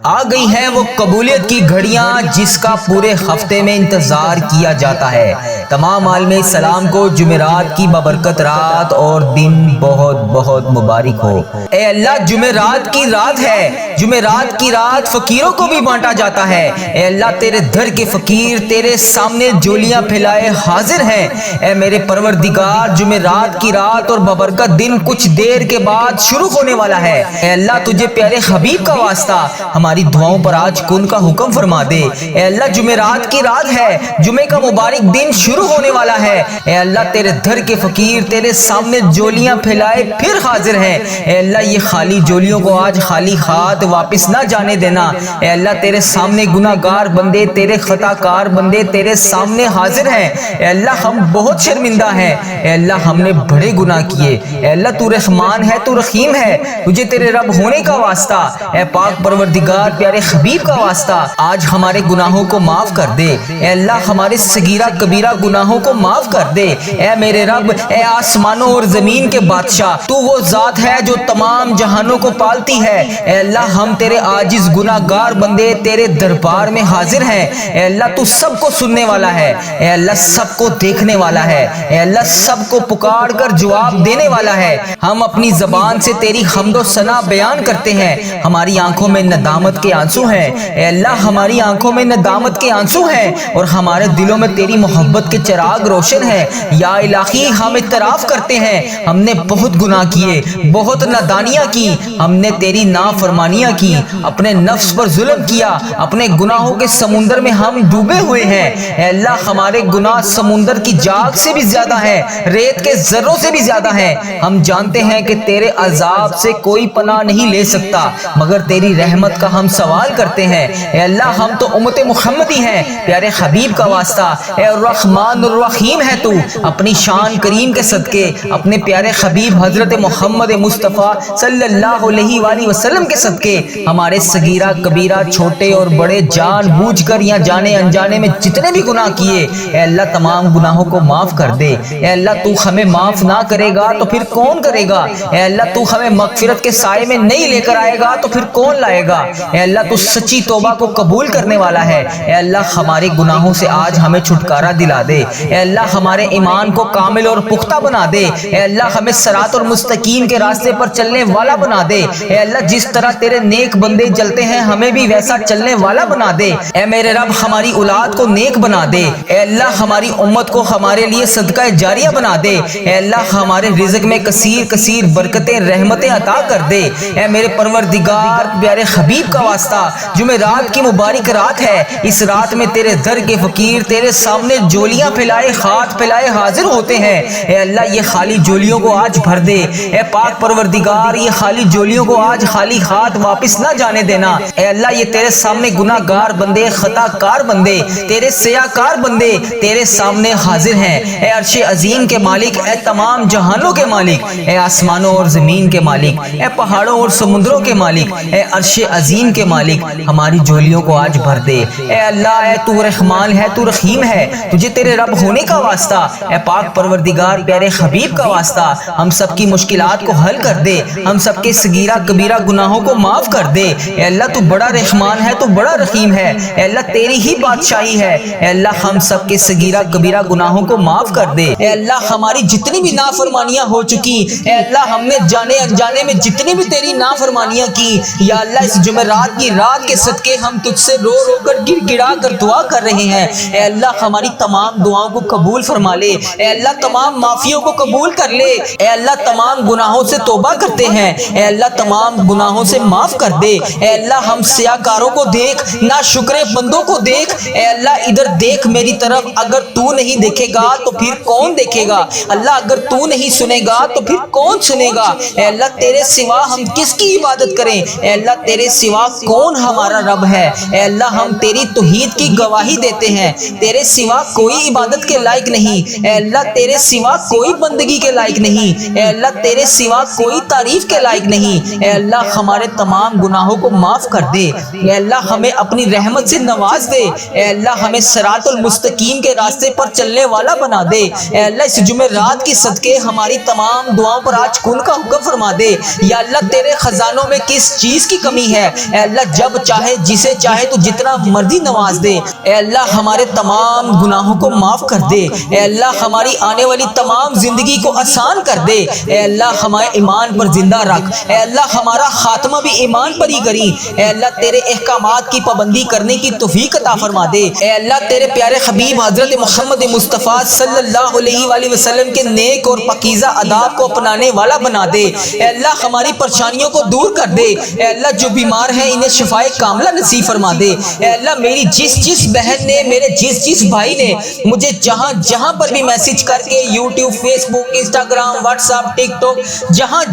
آ گئی ہیں وہ قبولیت کی گھڑیاں جس کا پورے ہفتے میں انتظار کیا جاتا ہے۔ تمام عالم اسلام کو جمعرات کی بابرکت رات اور دن بہت بہت مبارک ہو۔ اے اللہ، جمعرات کی رات ہے، جمعرات کی رات فقیروں کو بھی بانٹا جاتا ہے۔ اے اللہ، تیرے در کے فقیر تیرے سامنے جولیاں پھیلائے حاضر ہیں۔ اے میرے پروردگار، جمعرات کی رات اور بابرکت دن کچھ دیر کے بعد شروع ہونے والا ہے۔ اے اللہ، تجھے پیارے حبیب کا واسطہ ہماری دعاؤں پر آج کن کا حکم فرما دے۔ اے اللہ، جمعرات کی رات ہے، جمعے کا مبارک دن شروع ہونے والا ہے۔ اے اللہ، تیرے در کے فقیر تیرے سامنے جولیاں پھیلائے پھر حاضر ہیں۔ اے اللہ، یہ خالی جولیوں کو آج خالی ہاتھ واپس نہ جانے دینا۔ اے اللہ، تیرے سامنے گناہ گار بندے، تیرے خطا کار بندے تیرے سامنے حاضر ہیں۔ اے اللہ، ہم بہت شرمندہ ہیں۔ اے اللہ، ہم نے بڑے گناہ کیے۔ اے اللہ، تو رحمان ہے، تو رحیم ہے، تجھے تیرے رب ہونے کا واسطہ، اے پاک پروردگار پیارے حبیب کا واسطہ آج ہمارے گناہوں کو معاف کر دے۔ اے اللہ، ہمارے صغیرہ کبیرہ گناہوں کو معاف کر دے۔ اے میرے رب، اے آسمانوں اور زمین کے بادشاہ، تو وہ ذات ہے جو تمام جہانوں کو پالتی ہے۔ اے اللہ، ہم تیرے عاجز گناہ گار بندے تیرے دربار میں حاضر ہیں۔ اے اللہ، تو سب کو سننے والا ہے۔ اے اللہ، سب کو دیکھنے والا ہے۔ اے اللہ، سب کو پکار کر جواب دینے والا ہے۔ ہم اپنی زبان سے تیری حمد و ثنا بیان کرتے ہیں۔ ہماری آنکھوں میں ندامت کے آنسو ہیں۔ اے اللہ، ہماری آنکھوں میں ندامت کے آنسو ہیں اور ہمارے دلوں میں تیری محبت کے چراغ روشن ہیں۔ یا الہی، ہم اعتراف کرتے ہیں ہم نے بہت گناہ کیے، بہت نادانیاں کی، ہم نے تیری نافرمانیاں کی، اپنے نفس پر ظلم کیا، اپنے گناہوں کے سمندر میں ہم ڈوبے ہوئے ہیں۔ اے اللہ، ہمارے گناہ سمندر کی جاگ سے بھی زیادہ ہیں، ریت کے ذروں سے بھی زیادہ ہیں۔ ہم جانتے ہیں کہ تیرے عذاب سے کوئی پناہ نہیں لے سکتا مگر تیری رحمت کا ہم سوال کرتے ہیں۔ اے اللہ، ہم تو امت محمدی ہیں، پیارے حبیب کا واسطہ اے الرحمن الرحیم ہے تو، اپنی شان کریم کے صدقے، اپنے پیارے حبیب حضرت محمد مصطفیٰ صلی اللہ علیہ وآلہ وسلم کے صدقے ہمارے صغیرہ کبیرہ چھوٹے اور بڑے جان بوجھ کر یا جانے انجانے میں جتنے بھی گناہ کیے، اے اللہ تمام گناہوں کو معاف کر دے۔ اے اللہ، تو ہمیں معاف نہ کرے گا تو پھر کون کرے گا؟ اے اللہ، تو ہمیں مغفرت کے سائے میں نہیں لے کر آئے گا تو پھر کون لائے گا؟ اے اللہ، تو سچی توبہ کو قبول کرنے والا ہے۔ اے اللہ، ہمارے گناہوں سے آج ہمیں چھٹکارا دلا دے۔ اے اللہ، ہمارے ایمان کو کامل اور پختہ بنا دے۔ اے اللہ، ہمیں صراط اور مستقیم کے راستے پر چلنے والا بنا دے۔ اے اللہ، جس طرح تیرے نیک بندے چلتے ہیں ہمیں بھی ویسا چلنے والا بنا دے۔ اے میرے رب، ہماری اولاد کو نیک بنا دے۔ اے اللہ، ہماری امت کو ہمارے لیے صدقہ جاریہ بنا دے۔ اے اللہ، ہمارے رزق میں کثیر کثیر برکتیں رحمتیں عطا کر دے۔ اے میرے پروردگار پیارے حبیب کا واسطہ، جمعرات کی مبارک رات ہے، اس رات میں تیرے در کے فقیر تیرے سامنے جولیاں پھیلائے ہاتھ پھیلائے حاضر ہوتے ہیں۔ اے اللہ، یہ خالی جولیوں کو آج بھر دے۔ اے پاک پروردگار، یہ خالی جولیوں کو آج خالی ہاتھ واپس نہ جانے دینا۔ اے اللہ، یہ تیرے سامنے گناہ گار بندے، خطا کار بندے، تیرے سیاہ کار بندے تیرے سامنے حاضر ہیں۔ اے عرش عظیم کے مالک، اے تمام جہانوں کے مالک، اے آسمانوں اور زمین کے مالک، اے پہاڑوں اور سمندروں کے مالک، اے عرش عظیم کے مالک، ہماری جھولیوں کو آج بھر دے۔ اے اللہ، اے تو رحمان ہے، تو رحیم ہے، تجھے تیرے رب ہونے کا واسطہ، اے پاک پروردگار پیارے حبیب کا واسطہ ہم سب کی مشکلات کو حل کر دے، ہم سب کے صغیرہ کبیرہ گناہوں کو معاف کر دے۔ اے اللہ، تو بڑا رحمان ہے، تو بڑا رحیم ہے، اے اللہ تیری ہی بادشاہی ہے۔ اے اللہ، ہم سب کے صغیرہ کبیرہ گناہوں کو معاف کر دے۔ اے اللہ، ہماری جتنی بھی نافرمانیاں ہو چکی، اے اللہ ہم نے جانے انجانے میں جتنی بھی تیری نافرمانیاں کی، یا اللہ اس جمعرات کی رات کے صدقے ہم تجھ سے رو رو کر گر گڑا کر دعا کر رہے ہیں۔ اے اللہ، ہماری تمام دعاؤں کو قبول فرما لے۔ اے اللہ، تمام معافیوں کو قبول کر لے۔ اے اللہ، تمام گناہوں سے توبہ کرتے ہیں، اے اللہ تمام گناہوں سے معاف کر دے۔ اے اللہ، ہم سیاہ کاروں کو دیکھ، ناشکرے بندوں کو دیکھ، اے اللہ ادھر دیکھ میری طرف، اگر تو نہیں دیکھے گا تو پھر کون دیکھے گا؟ اللہ، اگر تو نہیں سنے گا تو پھر کون سنے گا؟ اے اللہ، تیرے سوا ہم کس کی عبادت کریں؟ اے اللہ، تیرے سوا کون ہمارا رب ہے؟ اے اللہ، ہم تیری توحید کی گواہی دیتے ہیں، تیرے سوا کوئی کوئی عبادت کے لائق نہیں، اے اللہ تیرے سوا کوئی بندگی کے لائق نہیں، اے اللہ تیرے سوا کوئی تعریف کے لائق نہیں، اے اللہ ہمارے تمام گناہوں کو معاف کر دے، اے اللہ ہمیں اپنی رحمت سے نواز دے، اے اللہ ہمیں صراط المستقیم کے راستے پر چلنے والا بنا دے، اے اللہ اس جمعرات کی صدقے ہماری تمام دعاؤں پر آج کن کا حکم فرما دے۔ یا اللہ تیرے خزانوں میں کس چیز کی کمی ہے، اے اللہ جب چاہے جسے چاہے تو جتنا مرضی نواز دے، اے اللہ ہمارے تمام گناہوں کو معاف کر دے، اے اللہ ہماری آنے والی تمام زندگی کو آسان کر دے، اے اللہ ہمارے ایمان پر زندہ رکھ، اے اللہ ہمارا خاتمہ بھی ایمان پر ہی کری، اے اللہ تیرے احکامات کی پابندی کرنے کی توفیق عطا فرما دے، اے اللہ تیرے پیارے حبیب حضرت محمد مصطفیٰ صلی اللہ علیہ وآلہ وسلم کے نیک اور پاکیزہ آداب کو اپنانے والا بنا دے، اے اللہ ہماری پریشانیوں کو دور کر دے، اے اللہ جو بیمار ہیں انہیں شفائے کاملہ نصیب فرما دے، اے اللہ میری جس بہن نے، میرے جس بھائی نے مجھے جہاں پر بھی میسج کر کے یوٹیوب، فیس بک، انسٹاگرام، واٹس ایپ، ٹک ٹاک،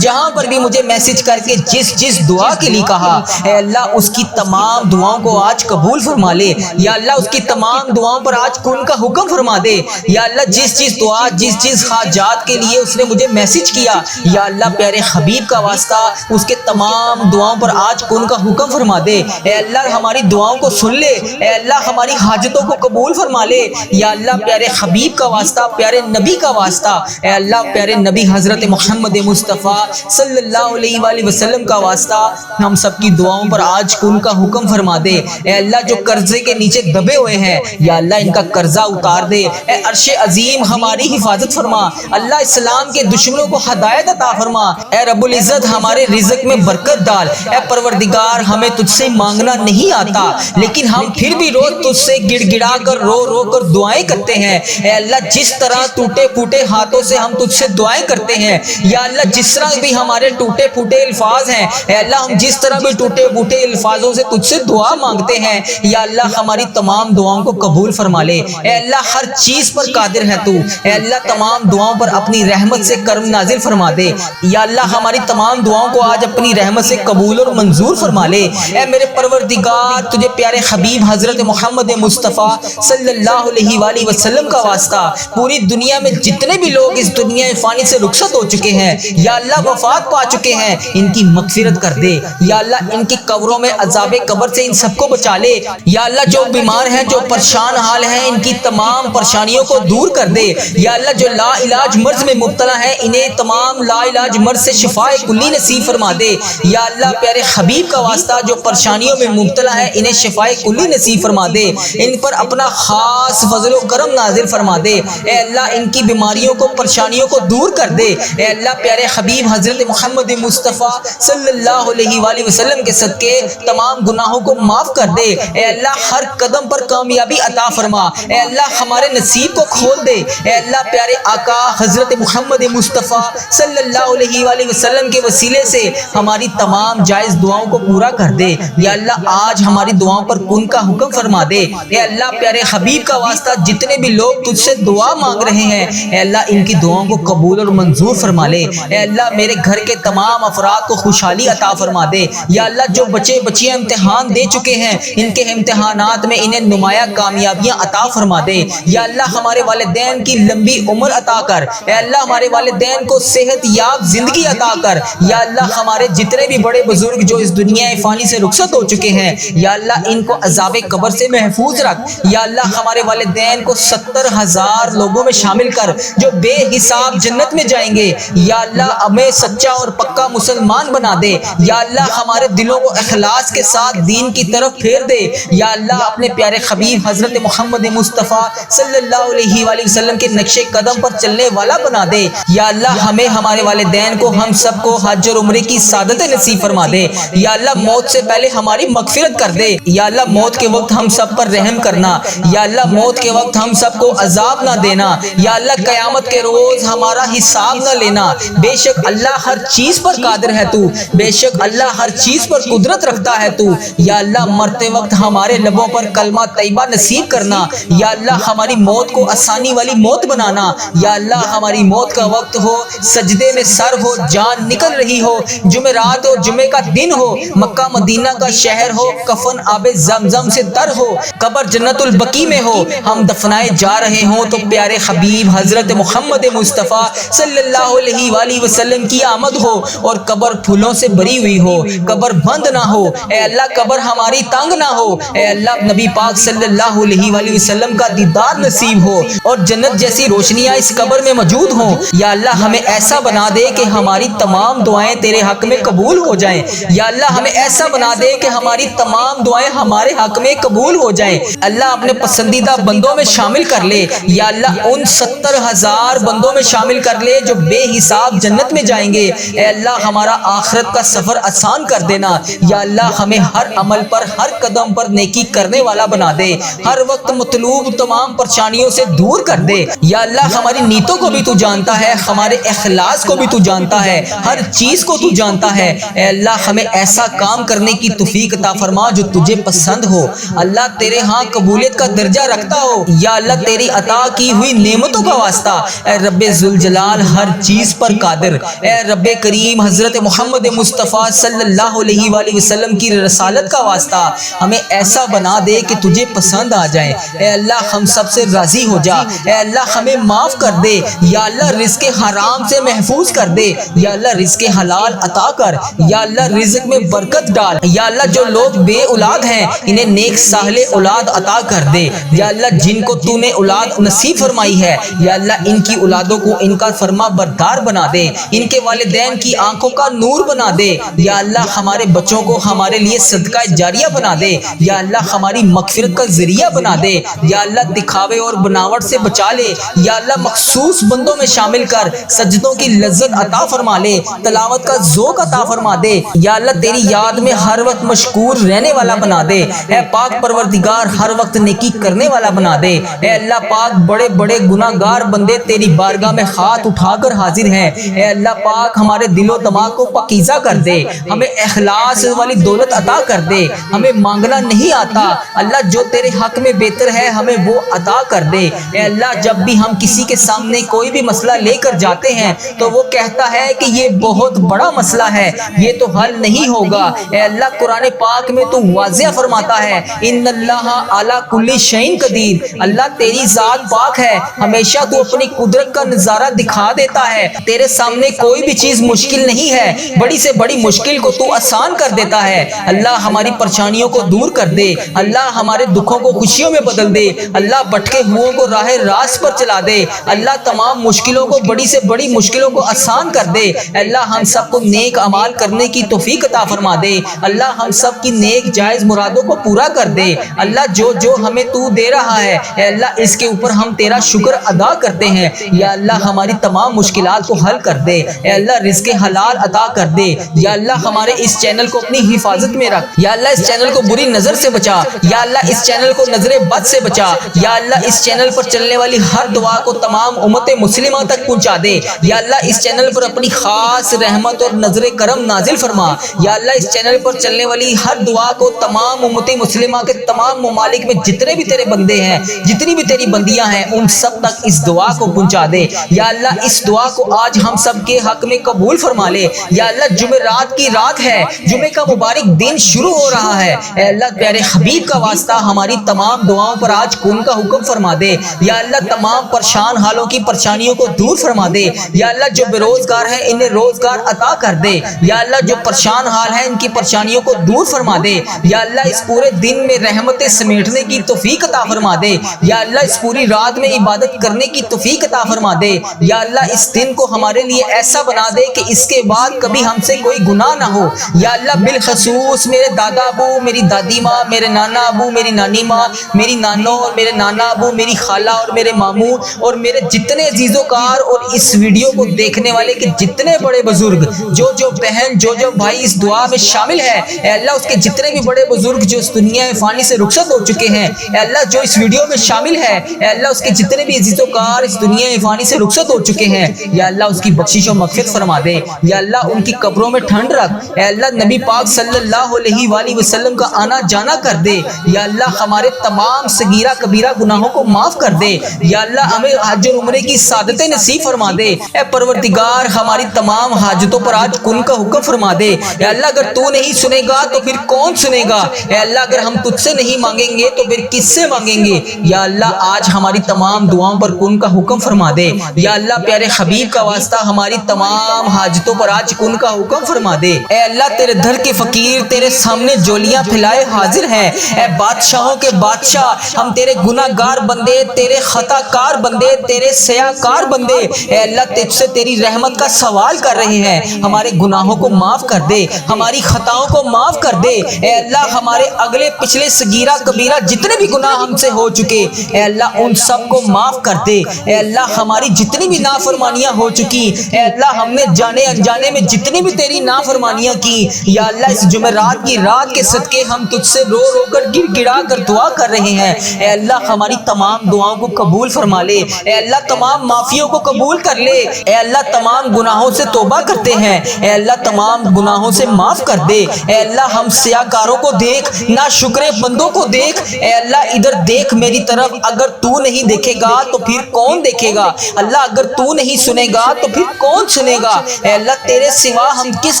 جہاں پر بھی مجھے میسج کر کے جس دعا کے لیے کہا، اے اللہ اس کی تمام دعاؤں کو آج قبول فرما لے، یا اللہ اس کی تمام دعاؤں پر آج کن کا حکم فرما دے، یا اللہ جس دعا، جس حاجات کے لیے اس نے مجھے میسج کیا، یا اللہ پیارے حبیب کا واسطہ اس کے تمام دعاؤں پر آج کن کا حکم فرما دے، اے اللہ ہماری دعاؤں کو سن لے، اے اللہ ہماری حاجتوں کو قبول فرما لے، یا اللہ پیارے حبیب کا واسطہ، پیارے نبی کا واسطہ، اے اللہ پیارے نبی حضرت محمد مصطفیٰ صلی اللہ علیہ وآلہ وسلم کا واسطہ ہم سب کی دعاؤں پر آج کن کا حکم فرما دے، اے اللہ جو قرضے کے نیچے دبے ہوئے ہیں یا اللہ ان کا قرضہ اتار دے، اے عرش عظیم ہماری حفاظت فرما، اللہ اسلام کے دشمنوں کو ہدایت عطا فرما، اے رب العزت ہمارے رزق میں برکت ڈال، اے پروردگار ہمیں تجھ سے مانگنا نہیں آتا لیکن ہم پھر بھی روز تجھ سے گڑ گڑا کر رو کر دعائیں کرتے ہیں، اے اللہ جس طرح ٹوٹے پھوٹے ہاتھوں سے ہم تجھ سے دعائیں کرتے ہیں، یا اللہ جس طرح بھی ہمارے ٹوٹے پھوٹے الفاظ ہیں، اے اللہ ہم جس طرح بھی ٹوٹے پھوٹے الفاظوں سے تجھ سے دعا مانگتے ہیں، یا اللہ ہماری تمام دعاؤں کو قبول فرما لے، اے اللہ ہر چیز پر قادر ہے تو، اے اللہ تمام دعاؤں پر اپنی رحمت سے کرم نازل فرما دے، یا اللہ ہماری تمام دعاؤں کو آج اپنی رحمت سے قبول اور منظور فرما لے، اے میرے پروردگار تجھے پیارے حبیب حضرت محمد مصطفیٰ صلی اللہ علیہ وآلہ وسلم کا واسطہ پوری دنیا میں جتنے بھی لوگ اس دنیا فانی سے رخصت ہو چکے ہیں یا اللہ وفات پا چکے ہیں ان کی مغفرت کر دے، یا اللہ ان کی قبروں میں عذاب قبر سے ان سب کو بچا لے، یا اللہ جو بیمار ہیں، جو پریشان حال ہیں، ان کی تمام پریشانیوں کو دور کر دے، یا اللہ جو لا علاج مرض میں مبتلا ہیں انہیں تمام لا علاج مرض سے شفاء کلی نصیب فرما دے، یا اللہ پیارے حبیب کا واسطہ جو پریشانیوں میں مبتلا ہے انہیں شفاء کلی نصیب فرما دے، ان پر اپنا خاص فضل و کرم نازل فرما دے، اے اللہ ان کی بیماریوں کو، پریشانیوں کو دور کر دے، اے اللہ پیارے حبیب حضرت محمد مصطفیٰ صلی اللہ علیہ وآلہ وسلم کے صدقے تمام گناہوں کو معاف کر دے، اے اللہ ہر قدم پر کامیابی عطا فرما، اے اللہ ہمارے نصیب کو کھول دے، اے اللہ پیارے آقا حضرت محمد مصطفیٰ صلی اللہ علیہ وآلہ وسلم کے وسیلے سے ہماری تمام جائز دعاؤں کو پورا کر دے، یا اللہ آج ہماری دعاؤں پر کن کا حکم فرما دے، اے اللہ پیارے حبیب کا واسطہ جتنے بھی لوگ تجھ سے دعا مانگ رہے ہیں اے اللہ ان کی دعاؤں کو قبول اور منظور فرما لے، اے اللہ میرے گھر کے تمام افراد کو خوشحالی عطا فرما دے، یا اللہ جو بچے بچیاں امتحان دے چکے ہیں ان کے امتحانات میں انہیں نمایاں کامیابیاں عطا فرما دے، یا اللہ ہمارے والدین کی لمبی عمر عطا کر، اے اللہ ہمارے والدین کو صحت یاب زندگی عطا کر، یا اللہ ہمارے جتنے بھی بڑے بزرگ جو اس دنیا فانی سے رخصت ہو چکے ہیں یا اللہ ان کو عذاب قبر سے محفوظ رکھ، یا اللہ ہمارے والدین کو 70,000 لوگوں میں شامل کر جو بے حساب جنت میں جائیں گے، یا اللہ ہمیں سچا اور پکا مسلمان بنا دے، یا اللہ ہمارے دلوں کو اخلاص کے ساتھ دین کی طرف پھیر دے، یا اللہ اپنے پیارے حبیب حضرت محمد مصطفیٰ صلی اللہ علیہ وآلہ وسلم کے نقش قدم پر چلنے والا بنا دے، یا اللہ ہمیں، ہمارے والدین کو، ہم سب کو حج اور عمرے کی سعادت نصیب فرما دے، یا اللہ موت سے پہلے ہماری مغفرت کر دے، یا اللہ موت کے وقت ہم سب پر رحم کرنا، یا اللہ موت کے وقت ہم سب کو عذاب نہ دینا، یا اللہ قیامت کے روز ہمارا حساب نہ لینا، بے شک اللہ ہر چیز پر قادر ہے تو، بے شک اللہ ہر چیز پر قدرت رکھتا ہے تو، یا اللہ مرتے وقت ہمارے لبوں پر کلمہ طیبہ نصیب کرنا، یا اللہ ہماری موت کو آسانی والی موت بنانا، یا اللہ ہماری موت کا وقت ہو، سجدے میں سر ہو، جان نکل رہی ہو، جمعرات ہو، جمعے کا دن ہو، مکہ مدینہ کا شہر ہو، کفن آب زمزم سے تر ہو، قبر جنت البقیع میں ہو، ہم دفن دفنائے جا رہے ہوں تو پیارے حبیب حضرت محمد مصطفیٰ صلی اللہ علیہ وآلہ وسلم کی آمد ہو اور قبر پھولوں سے بھری ہوئی ہو، قبر بند نہ ہو، اے اللہ قبر ہماری تنگ نہ ہو، اے اللہ نبی پاک صلی اللہ علیہ وآلہ وسلم کا دیدار نصیب ہو اور جنت جیسی روشنیاں اس قبر میں موجود ہوں۔ یا اللہ ہمیں ایسا بنا دے کہ ہماری تمام دعائیں تیرے حق میں قبول ہو جائیں۔ یا اللہ ہمیں ایسا بنا دے کہ ہماری تمام دعائیں ہمارے حق میں قبول ہو جائیں۔ اللہ اپنے پسندیدہ بندوں میں شامل کر لے۔ یا اللہ ان 70,000 بندوں میں شامل کر لے جو بے حساب جنت میں جائیں گے۔ اے اللہ ہمارا آخرت کا سفر آسان کر دینا۔ یا اللہ ہمیں ہر عمل پر، ہر قدم پر نیکی کرنے والا بنا دے، ہر وقت مطلوب تمام پریشانیوں سے دور کر دے۔ یا اللہ ہماری نیتوں کو بھی تو جانتا ہے، ہمارے اخلاص کو بھی تو جانتا ہے، ہر چیز کو تو جانتا ہے۔ اے اللہ ہمیں ایسا کام کرنے کی توفیق عطا فرما جو تجھے پسند ہو، اللہ تیرے ہاں قبولیت کا درجہ رکھتا ہو۔ یا اللہ تیری عطا کی ہوئی نعمتوں کا واسطہ، اے رب ذوالجلال ہر چیز پر قادر، اے رب کریم حضرت محمد مصطفیٰ صلی اللہ علیہ وآلہ وسلم کی رسالت کا واسطہ ہمیں ایسا بنا دے کہ تجھے پسند آ جائے۔ اے اللہ ہم سب سے راضی ہو جا، اے اللہ ہمیں معاف کر دے۔ یا اللہ رزق حرام سے محفوظ کر دے۔ یا اللہ رزق حلال عطا کر۔ یا اللہ رزق میں برکت ڈال۔ یا اللہ جو لوگ بے اولاد ہیں انہیں نیک صالح اولاد عطا کر دے۔ یا اللہ جن کو تو نے اولاد نصیب فرمائی ہے، یا اللہ ان کی اولادوں کو ان کا فرما بردار بنا دے، ان کے والدین کی آنکھوں کا نور بنا دے۔ یا اللہ ہمارے بچوں کو ہمارے لیے صدقہ جاریہ بنا دے۔ یا اللہ ہماری مغفرت کا ذریعہ بنا دے۔ یا اللہ دکھاوے اور بناوٹ سے بچا لے۔ یا اللہ مخصوص بندوں میں شامل کر سجدوں کی لذت عطا فرما لے، تلاوت کا ذوق عطا فرما دے۔ یا اللہ تیری یاد میں ہر وقت مشکور رہنے والا بنا دے۔ اے پاک پروردگار ہر وقت نیکی کرنے والا بنا دے۔ اے اللہ پاک بڑے بڑے گناہگار بندے تیری بارگاہ میں ہاتھ اٹھا کر حاضر ہیں۔ اے اللہ پاک ہمارے دل و دماغ کو پاکیزہ کر دے، ہمیں اخلاص والی دولت عطا کر دے۔ ہمیں مانگنا نہیں آتا، اللہ جو تیرے حق میں بہتر ہے ہمیں وہ عطا کر دے۔ اے اللہ جب بھی ہم کسی کے سامنے کوئی بھی مسئلہ لے کر جاتے ہیں تو وہ کہتا ہے کہ یہ بہت بڑا مسئلہ ہے، یہ تو حل نہیں ہوگا۔ اے اللہ قرآن پاک میں تو واضح فرماتا ہے ان اللہ علی کل شیء قدیر، اللہ تیری ذات پاک ہے، ہمیشہ تو اپنی قدرت کا نظارہ دکھا دیتا ہے۔ تیرے سامنے کوئی بھی چیز مشکل نہیں ہے، بڑی سے بڑی مشکل کو تو آسان کر دیتا ہے۔ اللہ ہماری پریشانیوں کو دور کر دے، اللہ ہمارے دکھوں کو خوشیوں میں بدل دے، اللہ بھٹکے ہوئوں کو راہ راست پر چلا دے، اللہ تمام مشکلوں کو، بڑی سے بڑی مشکلوں کو آسان کر دے۔ اللہ ہم سب کو نیک اعمال کرنے کی توفیق عطا فرما دے، اللہ ہم سب کی نیک جائز مرادوں کو پورا کر دے۔ اللہ جو جو ہمیں تو دے رہا ہے اے اللہ اس کے اوپر ہم تیرا شکر ادا کرتے ہیں۔ یا اللہ ہماری تمام مشکلات کو حل کر دے، اے اللہ رزق حلال عطا کر دے۔ یا اللہ ہمارے اس چینل کو اپنی حفاظت میں رکھ، یا اللہ اس چینل کو بری نظر سے بچا، یا اللہ اس چینل کو نظر بد سے بچا۔ یا اللہ اس چینل پر چلنے والی ہر دعا کو تمام امت مسلمہ تک پہنچا دے۔ یا اللہ اس چینل پر اپنی خاص رحمت اور نظر کرم نازل فرما۔ یا اللہ اس چینل پر چلنے والی ہر دعا کو تمام امت مسلمہ کے تمام ممالک میں جتنے بھی تیرے بندے ہیں، جتنی بھی تیری بندیاں ہیں، ان سب تک اس دعا کو پہنچا دے۔ یا اللہ اس دعا کو آج ہم سب کے حق میں قبول فرما لے۔ یا اللہ جمعرات کی رات ہے، جمعے کا مبارک دن شروع ہو رہا ہے، اے اللہ پیارے حبیب کا واسطہ ہماری تمام دعاؤں پر آج کن کا حکم فرما دے۔ یا اللہ تمام پریشان حالوں کی پریشانیوں کو دور فرما دے۔ یا اللہ جو بے روزگار ہیں انہیں روزگار عطا کر دے۔ یا اللہ جو پریشان حال ہیں ان کی پریشانیوں کو دور فرما دے۔ یا اللہ اس پورے دن میں رحمتیں سمیٹنے کی توفیق عطا فرما دے۔ یا اللہ اس پوری رات میں عبادت کرنے کی توفیق عطا فرما دے۔ یا اللہ اس دن کو ہمارے لیے ایسا بنا دے کہ اس کے بعد کبھی ہم سے کوئی گناہ نہ ہو۔ یا اللہ بالخصوص میرے دادا ابو، میری دادی ماں، میرے نانا ابو، میری نانی ماں، میری نانو اور میرے نانا ابو، میری خالہ اور میرے ماموں اور میرے جتنے عزیز و کار اور اس ویڈیو کو دیکھنے والے کے جتنے بڑے بزرگ، جو بہن، جو بھائی اس دعا میں شامل ہے، اے اللہ اس کے جتنے بھی بڑے بزرگ جو اس دنیا فانی سے رخصت ہو چکے ہیں، اے اللہ جو اس ویڈیو میں شامل ہے، اے اللہ اس کے جتنے بھی عزیز و کار اس دنیا فانی سے رخصت ہو چکے ہیں، یا اللہ اس کی بخشش و مغفرت فرما دے۔ یا اللہ ان کی قبروں میں ٹھنڈ رکھ، اے اللہ نبی پاک صلی اللہ علیہ وآلہ وسلم کا آنا جانا کر دے۔ یا اللہ ہمارے تمام صغیرہ کبیرہ گناہوں کو معاف کر دے۔ یا اللہ ہمیں حج اور عمرے کی سعادتیں نصیب فرما دے۔ اے پروردگار ہماری تمام حاجتوں پر آج کن کا حکم فرما دے۔ اے اللہ اگر تو نہیں سنے گا تو پھر کون سنے گا؟ اے اللہ اگر ہم تجھ سے نہیں مانگیں گے تو پھر کس سے مانگیں گے؟ یا اللہ آج ہماری تمام دعاؤں پر کن کا حکم فرما دے، یا اللہ پیارے حبیب کا واسطہ ہماری تمام حاجتوں پر آج کن کا حکم فرما دے۔ اے اللہ تیرے در کے فقیر تیرے سامنے جولیاں پھیلائے حاضر ہیں، اے بادشاہوں کے بادشاہ ہم تیرے گناہ گار بندے، تیرے خطا کار بندے، تیرے سیاہ کار بندے اے اللہ تجھ سے تیری رحمت کا سوال کر رہے ہیں، ہمارے گناہوں کو معاف کر دے، ہماری خطاؤں کو معاف کر دے، اے اللہ ہمارے اگلے پچھلے صغیرہ کبیرہ جتنے بھی گناہ ہم سے ہو چکے اے اللہ ان سب کو معاف کر دے، اے اللہ ہماری جتنی بھی نافرمانیاں ہو چکی اے اللہ ہم نے جانے انجانے میں جتنی بھی تیری نافرمانیاں کی یا اللہ اس جمعرات کی رات کے صدقے ہم تجھ سے رو رو کر گر گڑا کر دعا کر رہے ہیں، اے اللہ ہماری تمام دعاؤں کو قبول فرما لے، اے اللہ تمام معافیوں کو قبول کر لے، اے اللہ تمام گناہوں سے توبہ کرتے ہیں، اے اللہ تمام گناہوں سے معاف کر دے، اے اللہ ہم سیاہ کاروں کو دیکھ، نا شکرے بندوں کو دیکھ، اے اللہ ادھر دیکھ میری طرف، اگر تو نہیں دیکھے گا تو پھر کون دیکھے گا، اللہ اگر تو نہیں سنے گا تو پھر کون سنے گا، اے اللہ تیرے سوا ہم کس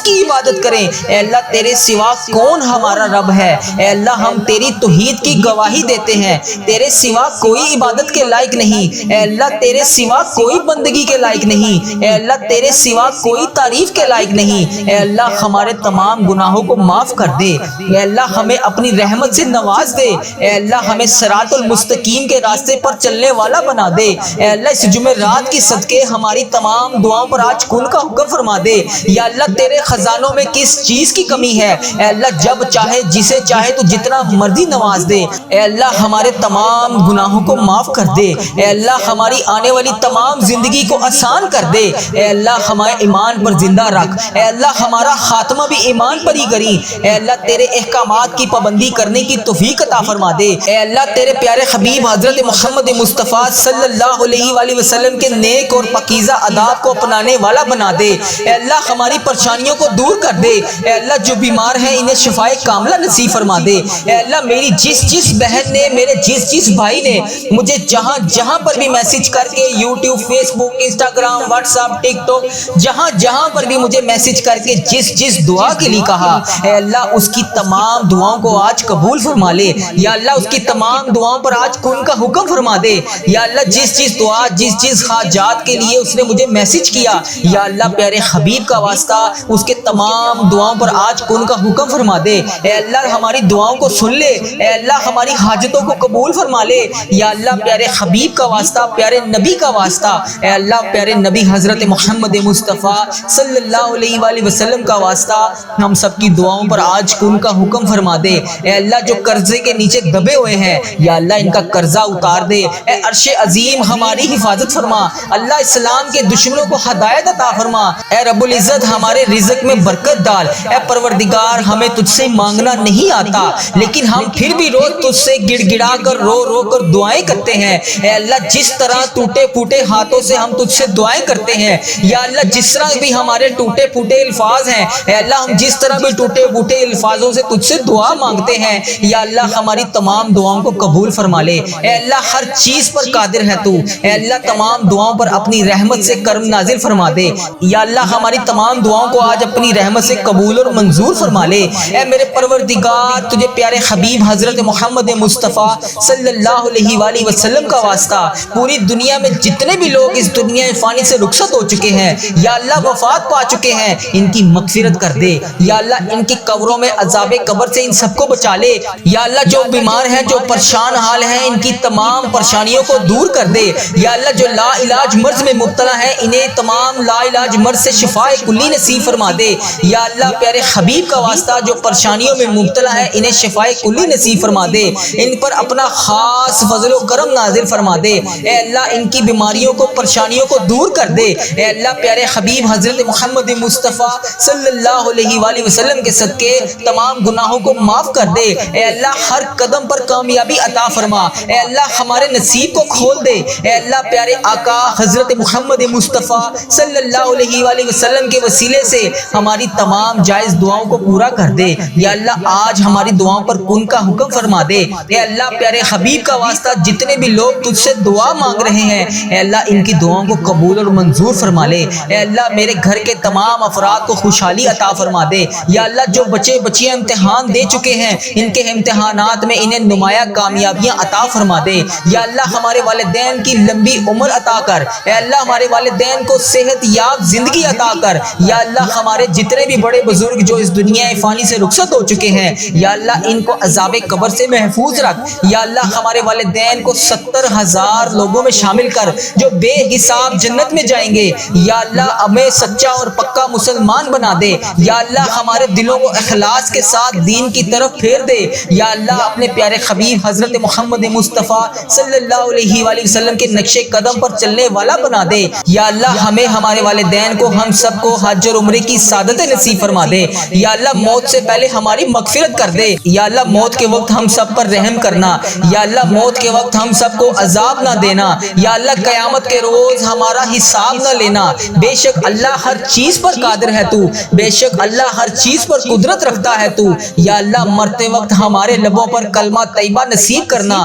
کی عبادت کریں، اے اللہ تیرے سوا کون ہمارا رب ہے، اے اللہ ہم تیری توحید کی گواہی دیتے ہیں، تیرے سوا کوئی عبادت کے لائق نہیں، اے اللہ تیرے سوا کوئی بندگی کے لائق نہیں، اے اللہ تیرے سوا کوئی تعریف کے لائق نہیں، اے اللہ ہمارے تمام گناہوں کو معاف کر دے، اے اللہ ہمیں اپنی رحمت سے نواز دے، اے اللہ ہمیں صراط المستقیم کے راستے پر چلنے والا بنا دے، اے اللہ اس جمعرات کی صدقے ہماری تمام دعاؤں پر آج کن کا حکم فرما دے، یا اللہ تیرے خزانوں میں کس چیز کی کمی ہے، اے اللہ جب چاہے جسے چاہے تو جتنا مرضی نواز دے، اے اللہ ہمارے تمام گناہوں کو معاف کر دے، اے اللہ ہماری آنے والی تمام زندگی کو آسان کر دے، اے اللہ ہمارے ایمان پر زندہ رکھ، اے اللہ ہمارا خاتمہ بھی ایمان پر ہی کری، اے اللہ تیرے احکامات کی پابندی کرنے کی توفیق عطا فرما دے، اے اللہ تیرے پیارے حبیب حضرت محمد مصطفیٰ صلی اللہ علیہ وآلہ وسلم کے نیک اور پاکیزہ آداب کو اپنانے والا بنا دے، اے اللہ ہماری پریشانیوں کو دور کر دے، اے اللہ جو بیمار ہیں انہیں شفائے کاملہ نصیب فرما دے، اے اللہ میری جس بہن نے، میرے جس بھائی نے مجھے جہاں پر بھی میسج کر کے یوٹیوب، فیس بک، انسٹاگرام، واٹس ایپ، ٹک ٹاک جہاں پر بھی مجھے میسج کر کے جس دعا کے لیے کہا اے اللہ اس کی تمام دعاؤں کو آج قبول فرما لے، یا اللہ اس کی تمام دعاؤں پر آج کن کا حکم فرما دے، یا اللہ جس دعا جس حاجات کے لیے اس نے مجھے میسج کیا یا اللہ پیارے حبیب کا واسطہ اس کے تمام دعاؤں پر آج کن کا حکم فرما دے، اے اللہ ہماری دعاؤں کو سن لے، اے اللہ ہماری حاجتوں کو قبول فرما لے، یا اللہ پیارے حبیب کا واسطہ، پیارے نبی کا واسطہ، اے اللہ پیارے نبی حضرت محمد مصطفیٰ صلی اللہ علیہ وآلہ وسلم کا واسطہ ہم سب کی دعاؤں پر آج کن کا حکم فرما دے، اے اللہ جو قرضے کے نیچے دبے ہوئے ہیں یا اللہ ان کا قرضہ اتار دے، اے عرش عظیم ہماری حفاظت فرما، اللہ اسلام کے دشمنوں کو ہدایت عطا فرما، اے رب العزت ہمارے رزق میں برکت ڈال، اے پروردگار ہمیں تجھ سے مانگنا نہیں آتا لیکن ہم پھر بھی روز تجھ سے گڑ گڑا کر رو کر دعائیں کرتے ہیں، اے اللہ جس طرح ٹوٹے پھوٹے ہاتھوں سے ہم تجھ سے دعائیں کرتے ہیں یا اللہ جس طرح بھی ہمارے ٹوٹے پھوٹے الفاظ ہیں اے اللہ ہم جس طرح بھی ٹوٹے پھوٹے الفاظوں سے تجھ سے دعا مانگتے ہیں یا اللہ ہماری تمام دعاؤں کو قبول فرما لے، اے اللہ ہر چیز پر قادر ہے تو، اے اللہ تمام دعاؤں پر اپنی رحمت سے کرم نازل فرما دے، یا اللہ ہماری تمام دعاؤں کو آج اپنی رحمت سے قبول اور منظور فرما لے، اے میرے پروردگار تجھے پیارے حبیب حضرت محمد مصطفیٰ صلی اللہ علیہ وآلہ وسلم کا واسطہ پوری دنیا میں جتنے بھی لوگ اس دنیا فانی سے رخصت ہو چکے ہیں یا اللہ وفات پا چکے ہیں ان کی مغفرت کر دے، یا اللہ ان کی قبروں میں عذاب قبر سے ان سب کو بچا لے، یا اللہ جو بیمار ہیں جو پریشان حال ہیں ان کی تمام پریشانیوں کو دور کر دے، یا اللہ جو لا علاج مرض میں مبتلا ہیں انہیں تمام لا علاج مرض سے شفائے کلی نصیب فرما دے، یا اللہ پیارے حبیب کا واسطہ جو پریشانیوں میں مبتلا ہے انہیں شفائے کلی نصیب فرما دے، ان پر اپنا خاص فضل و کرم نازل فرما دے، اے اللہ ان کی بیماریوں کو پریشانیوں کو دور کر دے، اے اللہ پیارے حبیب حضرت محمد مصطفیٰ صلی اللہ علیہ وآلہ وسلم کے صدقے تمام گناہوں کو معاف کر دے، اے اللہ ہر قدم پر کامیابی عطا فرما، اے اللہ ہمارے نصیب کو کھول دے، اے اللہ پیارے آقا حضرت محمد مصطفیٰ صلی اللہ علیہ وآلہ وسلم کے وسیلے سے ہماری تمام جائز دعاؤں کو پورا کر دے، یا اللہ آج ہماری دعاؤں پر کن کا حکم فرما دے، اے اللہ پیارے حبیب کا واسطہ جتنے بھی لوگ تجھ سے دعا مانگ رہے ہیں اے اللہ ان کی دعاؤں کو قبول اور منظور فرما لے، اے اللہ میرے گھر کے تمام افراد کو خوشحالی عطا فرما دے، یا اللہ جو بچے بچیاں امتحان دے چکے ہیں ان کے امتحانات میں انہیں نمایاں کامیابیاں عطا عطا فرما دے یا اللہ ہمارے والدین کی لمبی عمر عطا کر اے اللہ ہمارے والدین کو صحت یاب زندگی عطا کر یا اللہ ہمارے جتنے بھی بڑے بزرگ جو اس دنیا فانی سے رخصت ہو چکے ہیں یا اللہ ان کو عذاب قبر سے محفوظ رکھ یا اللہ ہمارے والدین کو 70,000 لوگوں میں شامل کر جو بے حساب جنت میں جائیں گے یا اللہ ہمیں سچا اور پکا مسلمان بنا دے یا اللہ ہمارے دلوں کو اخلاص کے ساتھ دین کی طرف پھیر دے یا اللہ اپنے پیارے حبیب حضرت محمد مصطفیٰ صلی اللہ علیہ وآلہ وسلم کے نقش قدم پر چلنے والا بنا دے یا اللہ ہمیں ہمارے والدین کو ہم سب کو حج اور عمرے کی سعادت نصیب فرما دے یا اللہ موت سے پہلے ہماری مغفرت کر دے یا اللہ موت کے وقت ہم سب پر رحم کرنا یا اللہ موت کے وقت ہم سب کو عذاب نہ دینا یا اللہ قیامت کے روز ہمارا حساب نہ لینا بے شک اللہ ہر چیز پر قادر ہے تو بے شک اللہ ہر چیز پر قدرت رکھتا ہے تو یا اللہ مرتے وقت ہمارے لبوں پر کلمہ طیبہ نصیب کرنا